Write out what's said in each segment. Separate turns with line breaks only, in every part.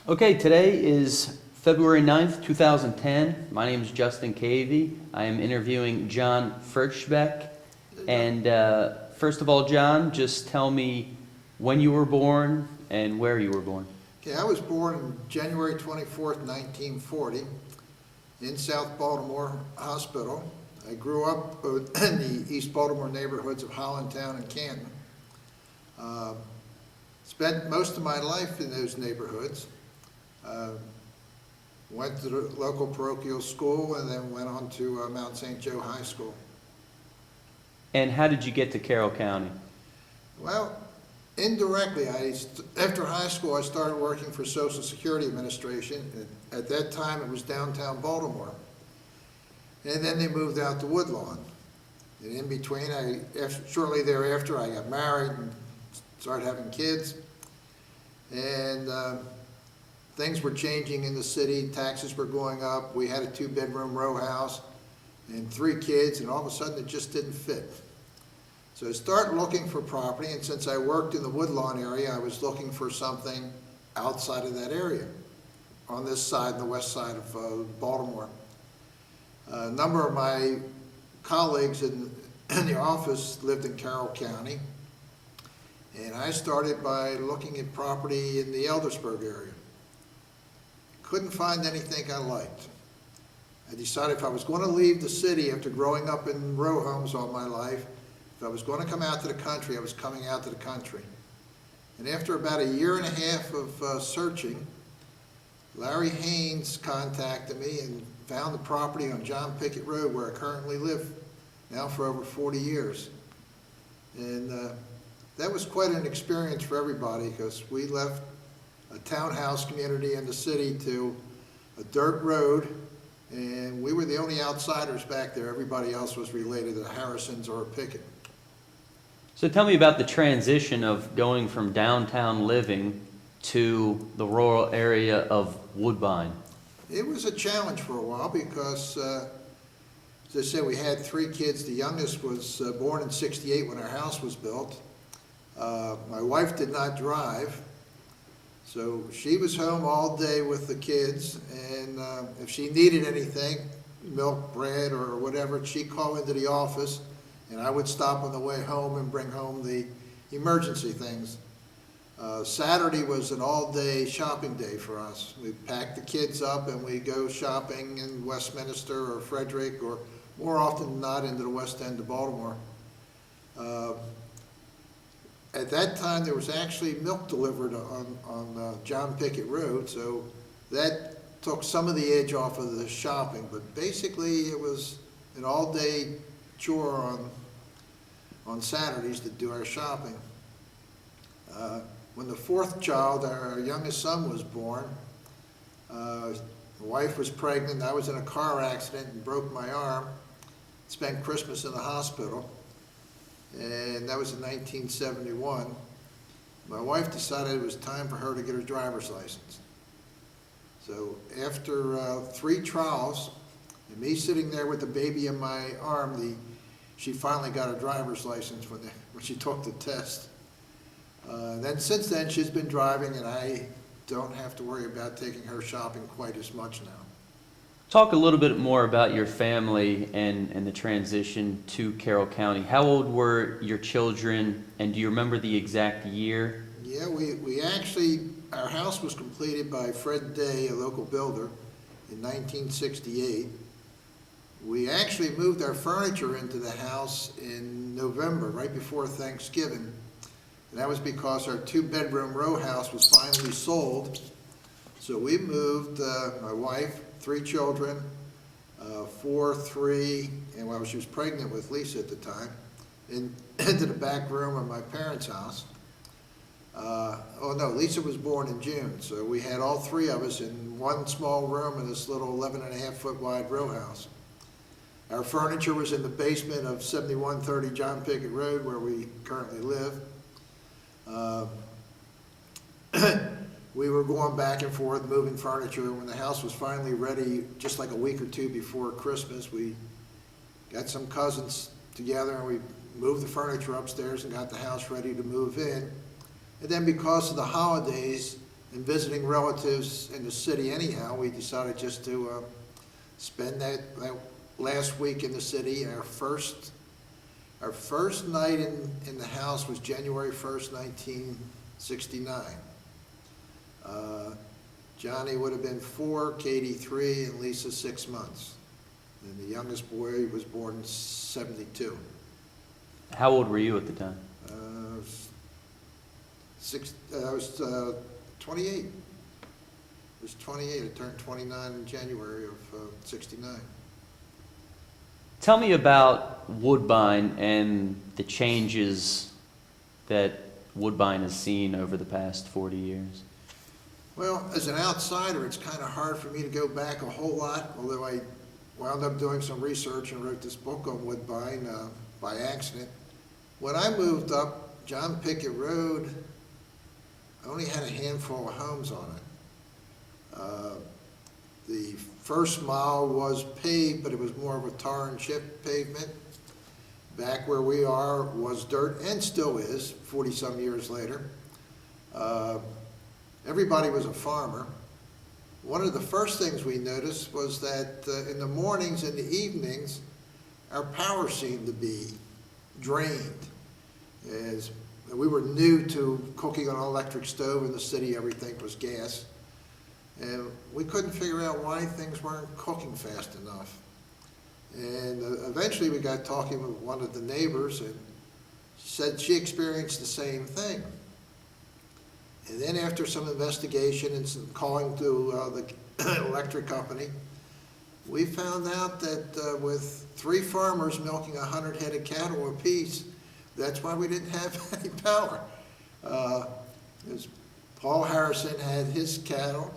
Okay, today is February 9th, 2010. My name is Justin Cavey. I am interviewing John Foertschbeck. And first of all, John, just tell me when you were born and where you were born.
Okay, I was born on January 24th, 1940, in South Baltimore Hospital. I grew up in the East Baltimore neighborhoods of Hollandtown and Canton. Spent most of my life in those neighborhoods. Went to the local parochial school and then went on to Mount St. Joe High School.
And how did you get to Carroll County?
Well, indirectly, after high school, I started working for Social Security Administration. At that time, it was downtown Baltimore. And then they moved out to Woodlawn. And in between, shortly thereafter, I got married and started having kids. And things were changing in the city. Taxes were going up. We had a 2-bedroom row house and 3 kids, and all of a sudden, it just didn't fit. So I started looking for property, and since I worked in the Woodlawn area, I was looking for something outside of that area, on this side, the west side of Baltimore. A number of my colleagues in the office lived in Carroll County, and I started by looking at property in the Eldersburg area. Couldn't find anything I liked. I decided if I was going to leave the city after growing up in row homes all my life, if I was going to come out to the country, I was coming out to the country. And after about a year and a half of searching, Larry Haynes contacted me and found the property on John Pickett Road where I currently live now for over 40 years. And that was quite an experience for everybody because we left a townhouse community in the city to a dirt road, and we were the only outsiders back there. Everybody else was related to Harrisons or Pickett.
So tell me about the transition of going from downtown living to the rural area of Woodbine.
It was a challenge for a while because, as I said, we had 3 kids. The youngest was born in '68 when our house was built. My wife did not drive, so she was home all day with the kids, and if she needed anything, milk, bread, or whatever, she'd call into the office, and I would stop on the way home and bring home the emergency things. Saturday was an all-day shopping day for us. We'd pack the kids up and we'd go shopping in Westminster or Frederick, or more often than not into the west end of Baltimore. At that time, there was actually milk delivered on John Pickett Road, so that took some of the edge off of the shopping. But basically, it was an all-day chore on Saturdays to do our shopping. When the 4th child, our youngest son, was born, my wife was pregnant. I was in a car accident and broke my arm. Spent Christmas in the hospital. And that was in 1971. My wife decided it was time for her to get her driver's license. So after 3 trials, and me sitting there with the baby in my arm, she finally got her driver's license when she took the test. Then since then, she's been driving, and I don't have to worry about taking her shopping quite as much now.
Talk a little bit more about your family and the transition to Carroll County. How old were your children, and do you remember the exact year?
Yeah, we actually, our house was completed by Fred Day, a local builder, in 1968. We actually moved our furniture into the house in November, right before Thanksgiving. And that was because our 2-bedroom row house was finally sold. So we moved, my wife, 3 children, 4, 3, and well, she was pregnant with Lisa at the time, into the back room of my parents' house. Oh no, Lisa was born in June, so we had all 3 of us in one small room in this little 11.5-foot wide row house. Our furniture was in the basement of 7130 John Pickett Road, where we currently live. We were going back and forth moving furniture. When the house was finally ready, just like a week or 2 before Christmas, we got some cousins together and we moved the furniture upstairs and got the house ready to move in. And then because of the holidays, and visiting relatives in the city anyhow, we decided just to spend that last week in the city. Our first night in the house was January 1st, 1969. Johnny would have been 4, Katie 3, and Lisa 6 months. And the youngest boy was born in 72.
How old were you at the time?
I was 28. I was 28. I turned 29 in January of 69.
Tell me about Woodbine and the changes that Woodbine has seen over the past 40 years.
Well, as an outsider, it's kind of hard for me to go back a whole lot, although I wound up doing some research and wrote this book on Woodbine by accident. When I moved up John Pickett Road, only had a handful of homes on it. The first mile was paved, but it was more of a tar and chip pavement. Back where we are was dirt, and still is, 40-some years later. Everybody was a farmer. One of the first things we noticed was that in the mornings and the evenings, our power seemed to be drained. As we were new to cooking on an electric stove in the city, everything was gas. And we couldn't figure out why things weren't cooking fast enough. And eventually we got talking with one of the neighbors, and said she experienced the same thing. And then after some investigation and some calling to the electric company, we found out that with 3 farmers milking 100 head of cattle apiece, that's why we didn't have any power. Paul Harrison had his cattle,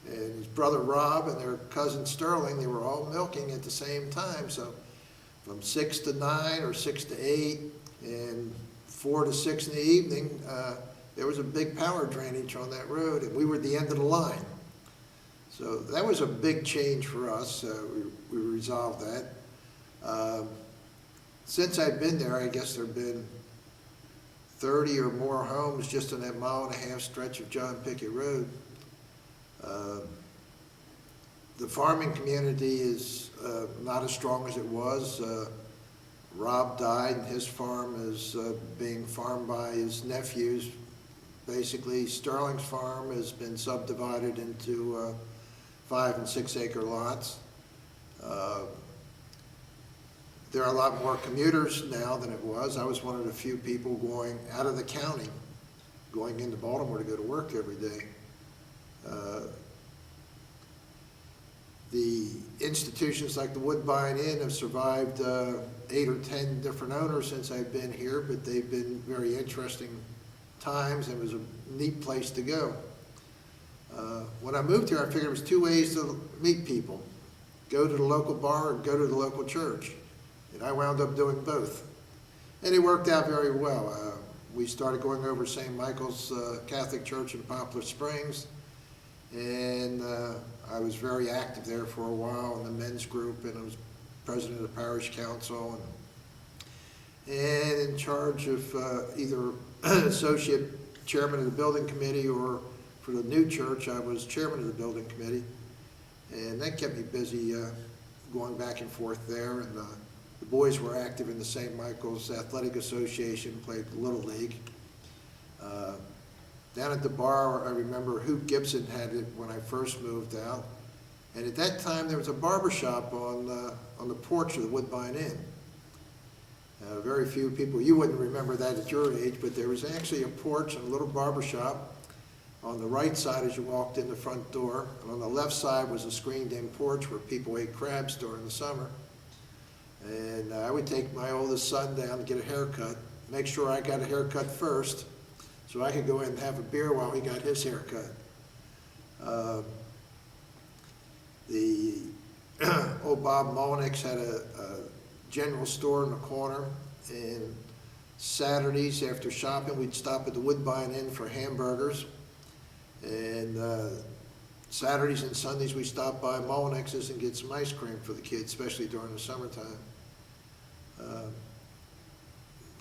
and his brother Rob and their cousin Sterling, they were all milking at the same time. So from 6 to 9 or 6 to 8 and 4 to 6 in the evening, there was a big power drainage on that road, and we were at the end of the line. So that was a big change for us. We resolved that. Since I've been there, I guess there have been 30 or more homes just in that 1.5-mile stretch of John Pickett Road. The farming community is not as strong as it was. Rob died, and his farm is being farmed by his nephews. Basically, Sterling's farm has been subdivided into 5 and 6 acre lots. There are a lot more commuters now than it was. I was one of the few people going out of the county, going into Baltimore to go to work every day. The institutions like the Woodbine Inn have survived 8 or 10 different owners since I've been here, but they've been very interesting times, and it was a neat place to go. When I moved here, I figured there was 2 ways to meet people: go to the local bar or go to the local church. And I wound up doing both. And it worked out very well. We started going over St. Michael's Catholic Church in Poplar Springs, and I was very active there for a while in the men's group, and I was president of the parish council, and in charge of either associate chairman of the building committee, or for the new church, I was chairman of the building committee. And that kept me busy going back and forth there. And the boys were active in the St. Michael's Athletic Association, played Little League. Down at the bar, I remember Hoop Gibson had it when I first moved out. And at that time, there was a barber shop on the porch of the Woodbine Inn. Very few people, you wouldn't remember that at your age, but there was actually a porch and a little barber shop on the right side as you walked in the front door. And on the left side was a screened-in porch where people ate crabs during the summer. And I would take my oldest son down to get a haircut, make sure I got a haircut first, so I could go in and have a beer while he got his haircut. The old Bob Molnick's had a general store in the corner, and Saturdays after shopping, we'd stop at the Woodbine Inn for hamburgers. And Saturdays and Sundays, we stopped by Molnick's and get some ice cream for the kids, especially during the summertime.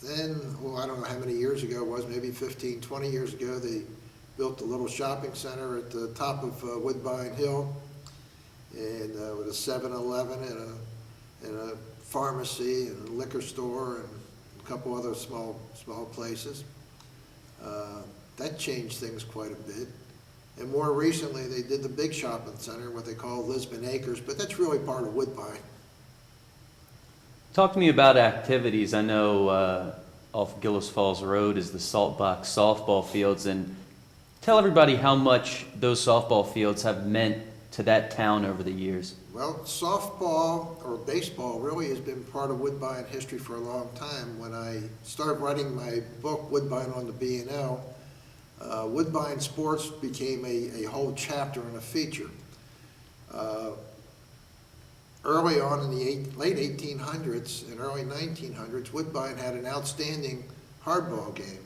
Then, well, I don't know how many years ago it was, maybe 15, 20 years ago, the built a little shopping center at the top of Woodbine Hill, and with a 7-Eleven and a pharmacy and a liquor store and a couple other small places. That changed things quite a bit. And more recently, they did the big shopping center, what they call Lisbon Acres, but that's really part of Woodbine.
Talk to me about activities. I know off Gillis Falls Road is the Salt Box softball fields, and tell everybody how much those softball fields have meant to that town over the years.
Well, softball or baseball really has been part of Woodbine history for a long time. When I started writing my book, Woodbine on the B&L, Woodbine Sports became a whole chapter and a feature. Early on in the late 1800s and early 1900s, Woodbine had an outstanding hardball game.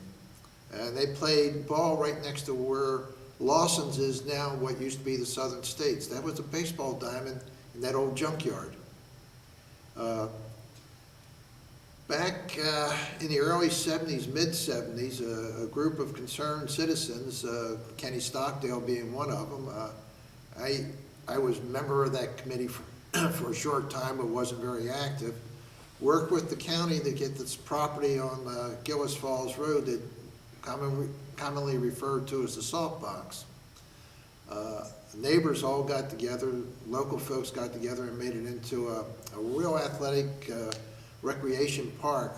And they played ball right next to where Lawson's is now, what used to be the Southern States. That was a baseball diamond in that old junkyard. Back in the early 70s, mid-70s, a group of concerned citizens, Kenny Stockdale being one of them, I was a member of that committee for a short time, but wasn't very active, worked with the county to get this property on Gillis Falls Road that commonly referred to as the Salt Box. Neighbors all got together, local folks got together and made it into a real athletic recreation park.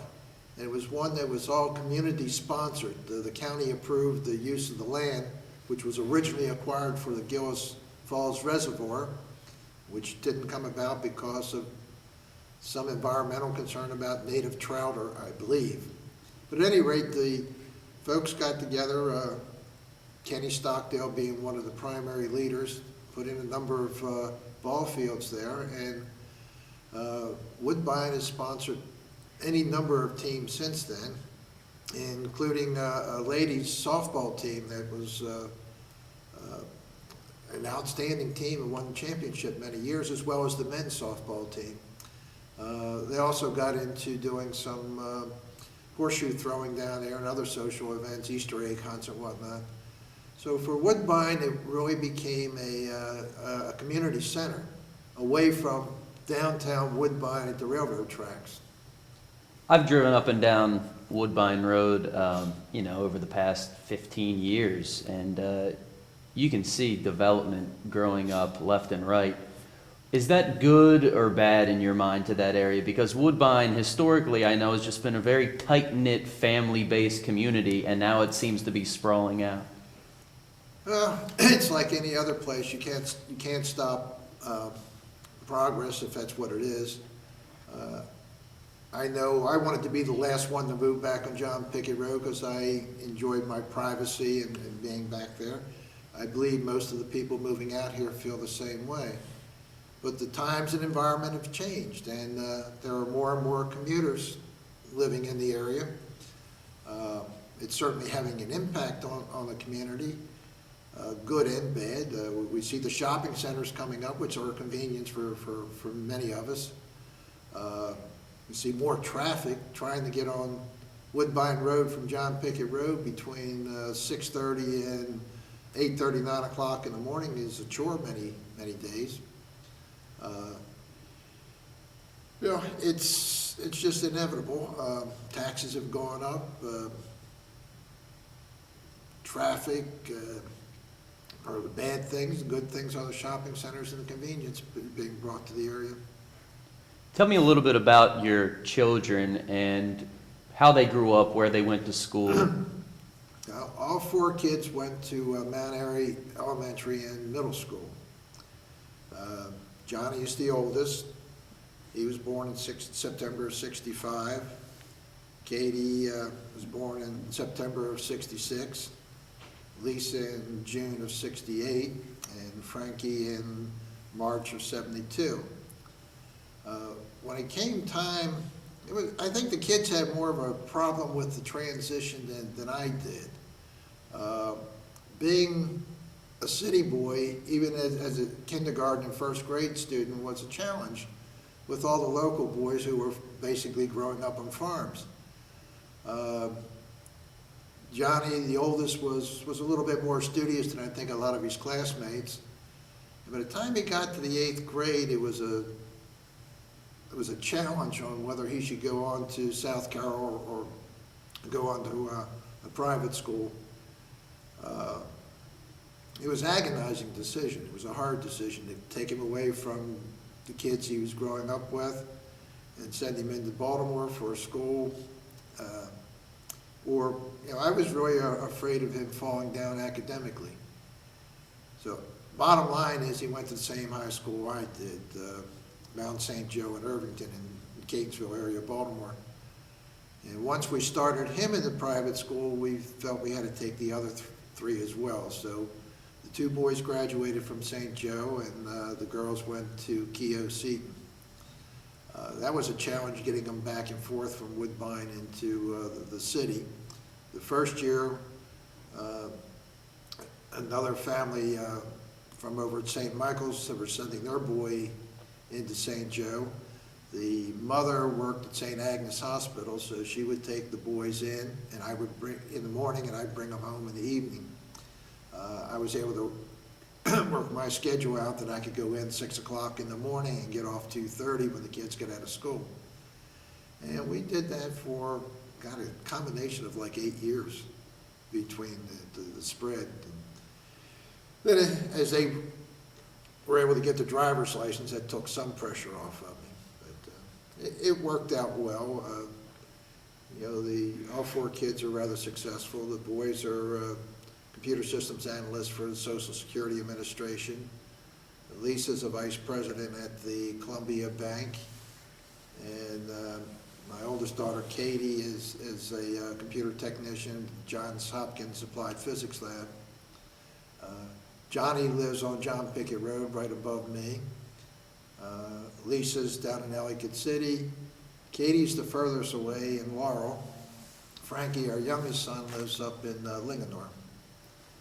And it was one that was all community sponsored. The county approved the use of the land, which was originally acquired for the Gillis Falls Reservoir, which didn't come about because of some environmental concern about native trout, or I believe. But at any rate, the folks got together, Kenny Stockdale being one of the primary leaders, put in a number of ball fields there, and Woodbine has sponsored any number of teams since then, including a ladies softball team that was an outstanding team and won the championship many years, as well as the men's softball team. They also got into doing some horseshoe throwing down there and other social events, Easter egg hunts and whatnot. So for Woodbine, it really became a community center away from downtown Woodbine at the railroad tracks.
I've driven up and down Woodbine Road, over the past 15 years, and you can see development growing up left and right. Is that good or bad in your mind to that area? Because Woodbine, historically, I know, has just been a very tight-knit, family-based community, and now it seems to be sprawling out.
It's like any other place. You can't stop progress if that's what it is. I know I wanted to be the last one to move back on John Pickett Road because I enjoyed my privacy and being back there. I believe most of the people moving out here feel the same way. But the times and environment have changed, and there are more and more commuters living in the area. It's certainly having an impact on the community, good and bad. We see the shopping centers coming up, which are a convenience for many of us. We see more traffic trying to get on Woodbine Road from John Pickett Road between 6:30 and 8:30, 9 o'clock in the morning is a chore many days. It's just inevitable. Taxes have gone up. Traffic are the bad things. The good things are the shopping centers and the convenience being brought to the area.
Tell me a little bit about your children and how they grew up, where they went to school.
All four kids went to Mount Airy Elementary and Middle School. Johnny is the oldest. He was born in September of '65. Katie was born in September of '66. Lisa in June of '68, and Frankie in March of '72. When it came time, I think the kids had more of a problem with the transition than I did. Being a city boy, even as a kindergarten and first grade student, was a challenge with all the local boys who were basically growing up on farms. Johnny, the oldest, was a little bit more studious than I think a lot of his classmates. And by the time he got to the 8th grade, it was a challenge on whether he should go on to South Carroll or go on to a private school. It was an agonizing decision. It was a hard decision to take him away from the kids he was growing up with and send him into Baltimore for a school. Or, I was really afraid of him falling down academically. So, bottom line is he went to the same high school I did, Mount St. Joe in Irvington in Catonsville area of Baltimore. And once we started him in the private school, we felt we had to take the other three as well. So the 2 boys graduated from St. Joe, and the girls went to Keough Seton. That was a challenge getting them back and forth from Woodbine into the city. The first year, another family from over at St. Michael's were sending their boy into St. Joe. The mother worked at St. Agnes Hospital, so she would take the boys in, and I would bring in the morning, and I'd bring them home in the evening. I was able to work my schedule out that I could go in 6 o'clock in the morning and get off 2:30 when the kids get out of school. And we did that for, a combination of like 8 years between the spread. Then as they were able to get the driver's license, that took some pressure off of me. But it worked out well. All 4 kids are rather successful. The boys are computer systems analyst for the Social Security Administration. Lisa's a vice president at the Columbia Bank. And my oldest daughter, Katie, is a computer technician at Johns Hopkins Applied Physics Lab. Johnny lives on John Pickett Road right above me. Lisa's down in Ellicott City. Katie's the furthest away in Laurel. Frankie, our youngest son, lives up in Linganore.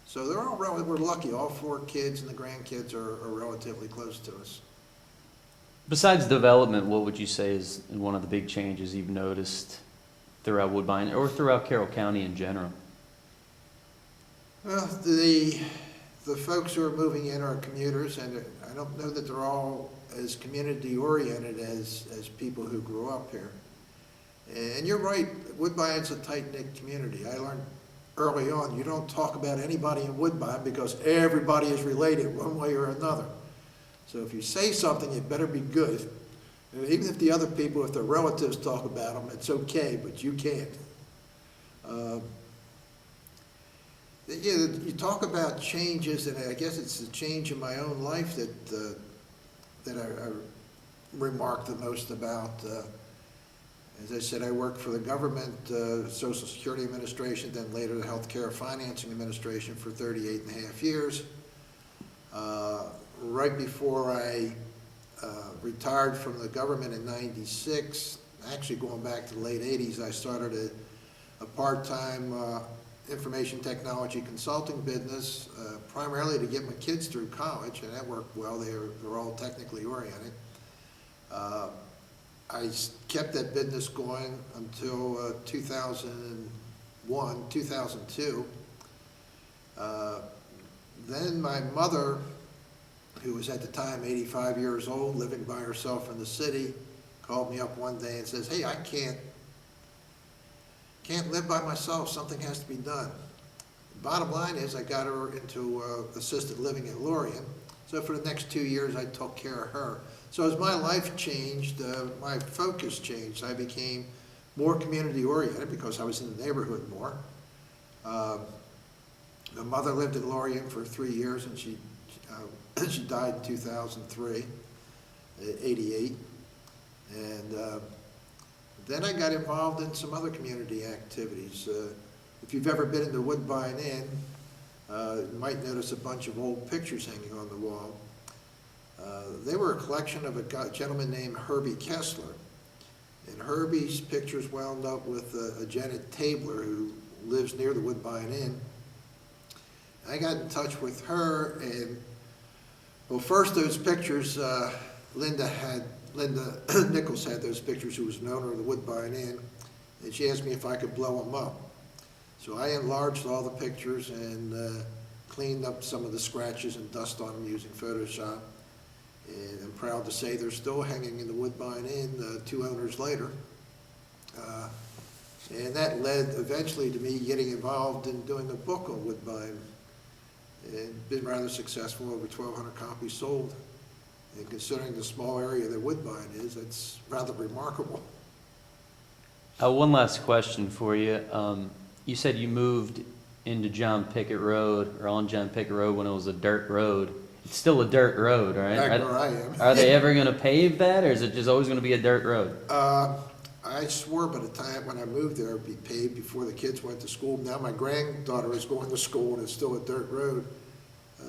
So they're all we're lucky. All 4 kids and the grandkids are relatively close to us.
Besides development, what would you say is one of the big changes you've noticed throughout Woodbine or throughout Carroll County in general?
Well, the folks who are moving in are commuters, and I don't know that they're all as community-oriented as people who grew up here. And you're right, Woodbine's a tight-knit community. I learned early on, you don't talk about anybody in Woodbine because everybody is related one way or another. So if you say something, it better be good. And even if the other people, if their relatives talk about them, it's okay, but you can't. You talk about changes, and I guess it's the change in my own life that I remark the most about. As I said, I worked for the government, Social Security Administration, then later the Healthcare Financing Administration for 38 and a half years. Right before I retired from the government in '96, actually going back to the late '80s, I started a part-time information technology consulting business, primarily to get my kids through college, and that worked well. They're all technically oriented. I kept that business going until 2001, 2002. Then my mother, who was at the time 85 years old, living by herself in the city, called me up one day and says, "Hey, I can't live by myself. Something has to be done." Bottom line is I got her into assisted living at Lorien. So for the next 2 years, I took care of her. So as my life changed, my focus changed. I became more community-oriented because I was in the neighborhood more. My mother lived in Lorien for 3 years, and she died in 2003, at 88. And then I got involved in some other community activities. If you've ever been in the Woodbine Inn, you might notice a bunch of old pictures hanging on the wall. They were a collection of a gentleman named Herbie Kessler. And Herbie's pictures wound up with a Janet Tabler who lives near the Woodbine Inn. I got in touch with her, and well, first those pictures, Linda Nichols had those pictures, who was an owner of the Woodbine Inn, and she asked me if I could blow them up. So I enlarged all the pictures and cleaned up some of the scratches and dust on them using Photoshop. And I'm proud to say they're still hanging in the Woodbine Inn 2 owners later. And that led eventually to me getting involved in doing a book on Woodbine. And been rather successful, over 1,200 copies sold. And considering the small area that Woodbine is, that's rather remarkable.
One last question for you. You said you moved into John Pickett Road, or on John Pickett Road when it was a dirt road. It's still a dirt road, right?
Back where I am.
Are they ever going to pave that, or is it just always going to be a dirt road?
I swore by the time when I moved there, it'd be paved before the kids went to school. Now my granddaughter is going to school and it's still a dirt road.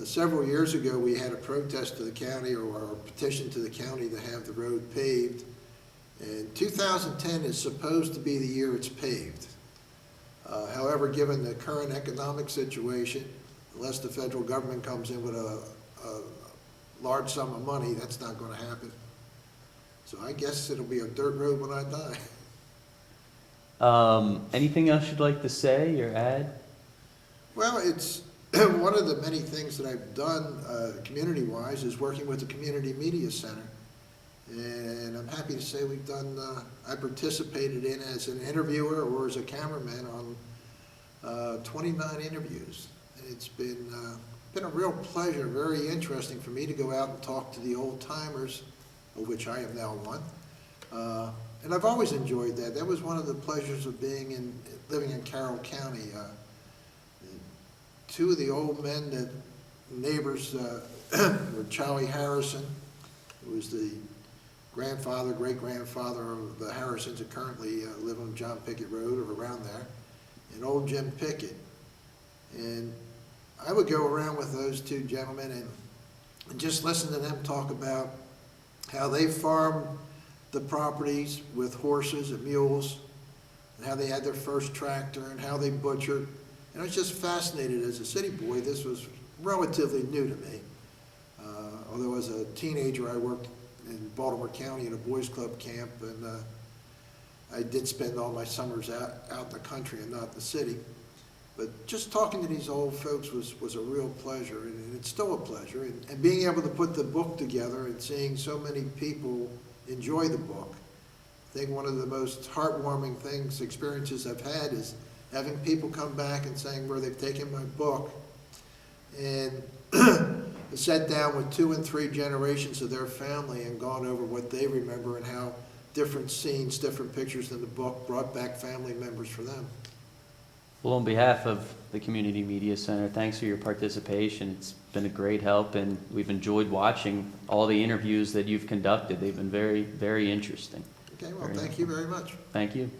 Several years ago, we had a protest to the county, or a petition to the county to have the road paved. And 2010 is supposed to be the year it's paved. However, given the current economic situation, unless the federal government comes in with a large sum of money, that's not going to happen. So I guess it'll be a dirt road when I die.
Anything else you'd like to say or add?
Well, it's one of the many things that I've done community-wise is working with the Community Media Center. And I'm happy to say we've done, I participated in as an interviewer or as a cameraman on 29 interviews. It's been a real pleasure, very interesting for me to go out and talk to the old timers, of which I am now one. And I've always enjoyed that. That was one of the pleasures of living in Carroll County. Two of the old men, that neighbors, were Charlie Harrison, who was the grandfather, great-grandfather of the Harrisons that currently live on John Pickett Road or around there, and old Jim Pickett. And I would go around with those two gentlemen and just listen to them talk about how they farmed the properties with horses and mules, and how they had their first tractor, and how they butchered. And I was just fascinated as a city boy. This was relatively new to me. Although as a teenager I worked in Baltimore County in a boys club camp, and I did spend all my summers out in the country and not in the city. But just talking to these old folks was a real pleasure, and it's still a pleasure. And being able to put the book together and seeing so many people enjoy the book. I think one of the most heartwarming experiences I've had is having people come back and saying where they've taken my book and sat down with 2 and 3 generations of their family and gone over what they remember and how different scenes, different pictures in the book brought back family members for them.
Well, on behalf of the Community Media Center, thanks for your participation. It's been a great help, and we've enjoyed watching all the interviews that you've conducted. They've been very, very interesting.
Okay, well, thank you very much.
Thank you.